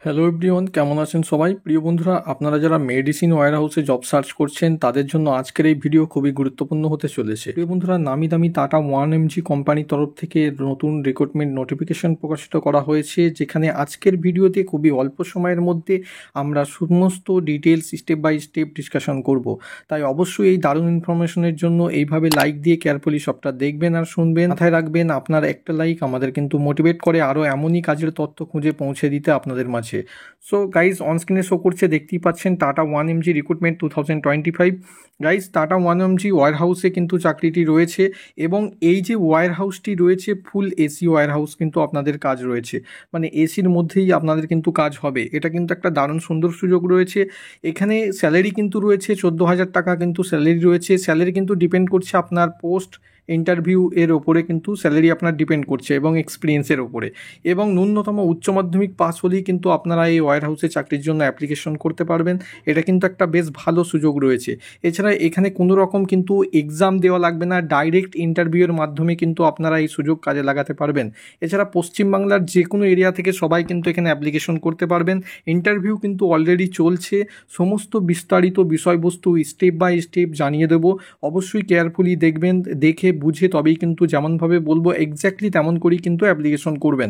Hello everyone, কেমন আছেন সবাই? প্রিয় বন্ধুরা, আপনারা যারা মেডিসিন ওয়্যারহাউসে জব সার্চ করছেন তাদের জন্য আজকের এই ভিডিও খুবই গুরুত্বপূর্ণ হতে চলেছে। প্রিয় বন্ধুরা, নামি দামি টাটা 1mg কোম্পানির তরফ থেকে নতুন রিক্রুটমেন্ট নোটিফিকেশন প্রকাশিত করা হয়েছে, যেখানে আজকের ভিডিওতে খুবই অল্প সময়ের মধ্যে আমরা সমস্ত details step by step discussion করব। তাই অবশ্যই এই দারুণ ইনফরমেশনের জন্য এইভাবে লাইক দিয়ে কেয়ারফুলি সবটা দেখবেন আর শুনবেন। মাথায় রাখবেন, আপনার একটা লাইক আমাদের কিন্তু মোটিভেট করে আরও এমনই কাজের তথ্য খুঁজে পৌঁছে দিতে আপনাদের মাঝে। সো গাইজ, অন স্ক্রিনে শো করছে, দেখতেই পাচ্ছেন Tata 1mg recruitment 2025। Guys, Tata 1mg ware হাউসে কিন্তু চাকরিটি রয়েছে এবং এই যে ওয়্যার হাউসটি রয়েছে ফুল এসি ওয়্যার হাউস কিন্তু আপনাদের কাজ রয়েছে, মানে এসির মধ্যেই আপনাদের কিন্তু কাজ হবে। এটা কিন্তু একটা দারুণ সুন্দর সুযোগ রয়েছে। এখানে স্যালারি কিন্তু রয়েছে 14,000 টাকা কিন্তু স্যালারি রয়েছে। স্যালারি কিন্তু ডিপেন্ড করছে আপনার পোস্ট ইন্টারভিউ এর ওপরে, কিন্তু স্যালারি আপনার ডিপেন্ড করছে এবং এক্সপিরিয়েন্সের ওপরে, এবং ন্যূনতম উচ্চ মাধ্যমিক পাস হলেই কিন্তু আপনারা এই ওয়্যার হাউসে চাকরির জন্য অ্যাপ্লিকেশন করতে পারবেন। এটা কিন্তু একটা বেশ ভালো সুযোগ রয়েছে। এছাড়া এখানে কোনো রকম কিন্তু এক্সাম দেওয়া লাগবে না, ডাইরেক্ট ইন্টারভিউয়ের মাধ্যমে কিন্তু আপনারা এই সুযোগ কাজে লাগাতে পারবেন। এছাড়া পশ্চিমবাংলার যে কোনো এরিয়া থেকে সবাই কিন্তু এখানে অ্যাপ্লিকেশন করতে পারবেন। ইন্টারভিউ কিন্তু অলরেডি চলছে। সমস্ত বিস্তারিত বিষয়বস্তু স্টেপ বাই স্টেপ জানিয়ে দেবো। অবশ্যই কেয়ারফুলি দেখবেন, দেখে বুঝে তবেই কিন্তু যেমনভাবে বলবো এক্স্যাক্টলি তেমন করেই কিন্তু অ্যাপ্লিকেশন করবেন।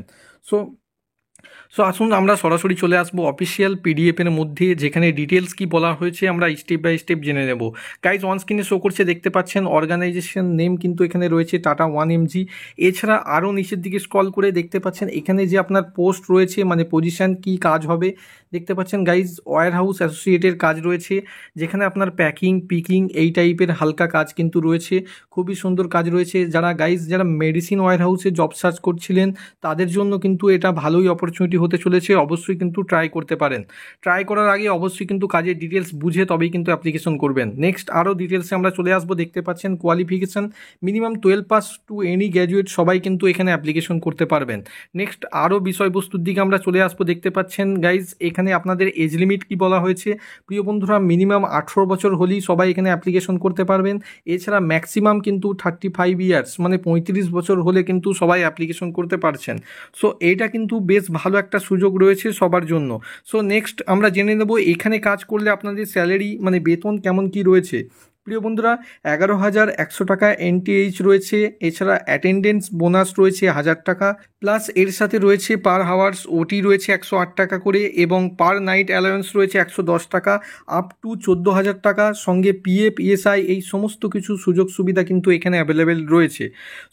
সো আসুন আমরা সরাসরি চলে আসবো অফিসিয়াল পিডিএফের মধ্যে, যেখানে ডিটেলস কি বলা হয়েছে আমরা স্টেপ বাই স্টেপ জেনে নেব। গাইজ, অন স্ক্রিনে শো করছে, দেখতে পাচ্ছেন অর্গানাইজেশন নেম কিন্তু এখানে রয়েছে টাটা 1mg। এছাড়া আরও নিচের দিকে স্ক্রল করে দেখতে পাচ্ছেন এখানে যে আপনার পোস্ট রয়েছে, মানে পজিশন কি কাজ হবে দেখতে পাচ্ছেন। গাইজ, ওয়্যার হাউস অ্যাসোসিয়েটের কাজ রয়েছে, যেখানে আপনার প্যাকিং পিকিং এই টাইপের হালকা কাজ কিন্তু রয়েছে। খুবই সুন্দর কাজ রয়েছে। যারা মেডিসিন ওয়্যার হাউসে জব সার্চ করছিলেন তাদের জন্য কিন্তু এটা ভালোই অপরচুনিটি হতে চলেছে। অবশ্যই কিন্তু ট্রাই করতে পারেন। ট্রাই করার আগে অবশ্যই কিন্তু কাজের ডিটেলস বুঝে তবেই কিন্তু অ্যাপ্লিকেশন করবেন। নেক্সট আরও ডিটেলসে আমরা চলে আসবো। দেখতে পাচ্ছেন qualification minimum 12 pass to any graduate সবাই কিন্তু এখানে অ্যাপ্লিকেশন করতে পারবেন। নেক্সট আরও বিষয়বস্তুর দিকে আমরা চলে আসবো। দেখতে পাচ্ছেন গাইজ, এখানে আপনাদের এজ লিমিট কি বলা হয়েছে। প্রিয় বন্ধুরা, মিনিমাম 18 বছর হলেই সবাই এখানে অ্যাপ্লিকেশন করতে পারবেন। এছাড়া ম্যাক্সিমাম কিন্তু 35 ইয়ার্স মানে 35 বছর হলে কিন্তু সবাই অ্যাপ্লিকেশন করতে পারছেন। সো এইটা কিন্তু বেশ ভালো একটা সুযোগ রয়েছে সবার জন্য। সো নেক্সট আমরা জেনে নেব এখানে কাজ করলে আপনাদের স্যালারি মানে বেতন কেমন কি রয়েছে। প্রিয় বন্ধুরা, 11,100 টাকা এনটিএইচ রয়েছে। এছাড়া অ্যাটেন্ডেন্স বোনাস রয়েছে 1,000 টাকা, প্লাস এর সাথে রয়েছে পার হাওয়ার্স ওটি রয়েছে 108 টাকা করে, এবং পার নাইট অ্যালাউন্স রয়েছে 110 টাকা, আপ টু 14,000 টাকা। সঙ্গে পিএফ ইএসআই এই সমস্ত কিছু সুযোগ সুবিধা কিন্তু এখানে অ্যাভেলেবেল রয়েছে।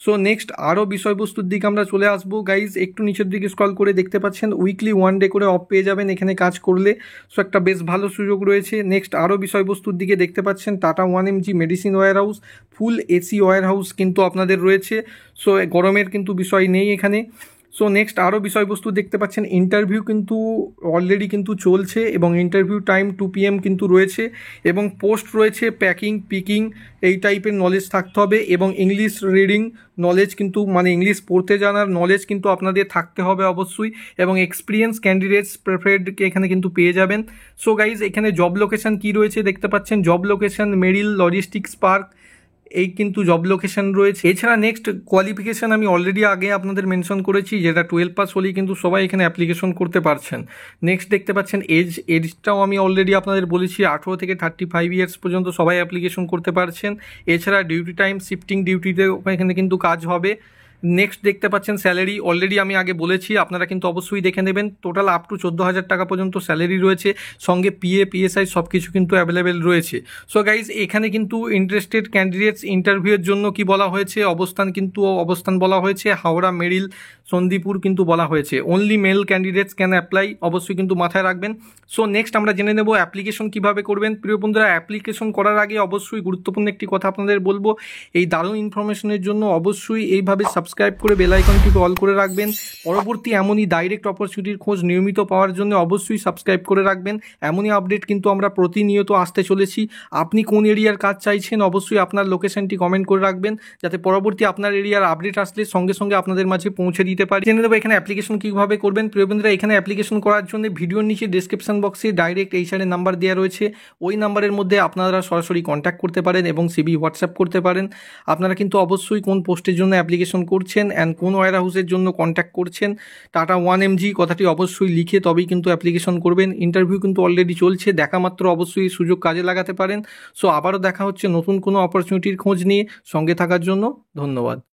সো নেক্সট আরও বিষয়বস্তুর দিকে আমরা চলে আসবো। গাইজ, একটু নিচের দিকে স্ক্রল করে দেখতে পাচ্ছেন উইকলি 1 ডে করে অফ পেয়ে যাবেন এখানে কাজ করলে। সো একটা বেশ ভালো সুযোগ রয়েছে। নেক্সট আরও বিষয়বস্তুর দিকে দেখতে পাচ্ছেন Tata 1mg medicine ware house full AC ware house কিন্তু আপনাদের রয়েছে। সো গরমের কিন্তু বিষয় নেই এখানে। সো নেক্সট আরও বিষয়বস্তু দেখতে পাচ্ছেন ইন্টারভিউ কিন্তু অলরেডি কিন্তু চলছে, এবং ইন্টারভিউ টাইম 2 PM কিন্তু রয়েছে, এবং পোস্ট রয়েছে প্যাকিং পিকিং এই টাইপের নলেজ থাকতে হবে, এবং ইংলিশ রিডিং নলেজ কিন্তু মানে ইংলিশ পড়তে জানার নলেজ কিন্তু আপনাদের থাকতে হবে অবশ্যই, এবং এক্সপিরিয়েন্স ক্যান্ডিডেটস প্রেফারেডকে এখানে কিন্তু পেয়ে যাবেন। সো গাইজ, এখানে জব লোকেশন কি রয়েছে দেখতে পাচ্ছেন, জব লোকেশন মেরিল লজিস্টিক্স পার্ক এই কিন্তু জব লোকেশন রয়েছে। এছাড়া নেক্সট কোয়ালিফিকেশান আমি অলরেডি আগে আপনাদের মেনশন করেছি, যেটা 12 পাস হলেই কিন্তু সবাই এখানে অ্যাপ্লিকেশন করতে পারছেন। নেক্সট দেখতে পাচ্ছেন এজটাও আমি অলরেডি আপনাদের বলেছি 18 থেকে 35 ইয়ার্স পর্যন্ত সবাই অ্যাপ্লিকেশন করতে পারছেন। এছাড়া ডিউটি টাইম শিফটিং ডিউটিতে এখানে কিন্তু কাজ হবে। নেক্সট দেখতে পাচ্ছেন স্যালারি অলরেডি আমি আগে বলেছি, আপনারা কিন্তু অবশ্যই দেখে নেবেন। টোটাল আপ টু 14,000 টাকা পর্যন্ত স্যালারি রয়েছে, সঙ্গে পিএফ পিএসআই সব কিছু কিন্তু অ্যাভেলেবেল রয়েছে। সো গাইজ, এখানে কিন্তু ইন্টারেস্টেড ক্যান্ডিডেটস ইন্টারভিউয়ের জন্য কি বলা হয়েছে, অবস্থান বলা হয়েছে হাওড়া মেরিল সন্দীপুর কিন্তু বলা হয়েছে। Only mail candidates can apply, অবশ্যই কিন্তু মাথায় রাখবেন। সো নেক্সট আমরা জেনে নেব অ্যাপ্লিকেশন কীভাবে করবেন। প্রিয় বন্ধুরা, অ্যাপ্লিকেশন করার আগে অবশ্যই গুরুত্বপূর্ণ একটি কথা আপনাদের বলবো, এই দারুণ ইনফরমেশনের জন্য অবশ্যই এইভাবে সাবস্ক্রাইব করে বেল আইকনটিকে অল করে রাখবেন। পরবর্তী এমনই ডাইরেক্ট অপরচুনিটির খোঁজ নিয়মিত পাওয়ার জন্য অবশ্যই সাবস্ক্রাইব করে রাখবেন। এমনই আপডেট কিন্তু আমরা প্রতিনিয়ত আসতে চলেছি। আপনি কোন এরিয়ার কাজ চাইছেন অবশ্যই আপনার লোকেশনটি কমেন্ট করে রাখবেন, যাতে পরবর্তী আপনার এরিয়ার আপডেট আসলে সঙ্গে সঙ্গে আপনাদের মাঝে পৌঁছে দিতে পারি। জেনে দেবো এখানে অ্যাপ্লিকেশন কীভাবে করবেন। প্রিয় বন্ধুরা, এখানে অ্যাপ্লিকেশন করার জন্য ভিডিওর নিচে ডেসক্রিপশন বক্সে ডাইরেক্ট এইচআরের নাম্বার দেওয়া রয়েছে। ওই নাম্বারের মধ্যে আপনারা সরাসরি কন্ট্যাক্ট করতে পারেন এবং সিভি হোয়াটসঅ্যাপ করতে পারেন। আপনারা কিন্তু অবশ্যই কোন পোস্টের জন্য অ্যাপ্লিকেশন করছেন করছেন অ্যান্ড কোন ওয়্যার হাউসের জন্য কন্ট্যাক্ট করছেন। টাটা 1mg কথাটি অবশ্যই লিখে তবেই কিন্তু অ্যাপ্লিকেশন করবেন। ইন্টারভিউ কিন্তু অলরেডি চলছে, দেখা মাত্র অবশ্যই সুযোগ কাজে লাগাতে পারেন। সো আবারও দেখা হচ্ছে নতুন কোনো অপরচুনিটির খোঁজ নিয়ে। সঙ্গে থাকার জন্য ধন্যবাদ।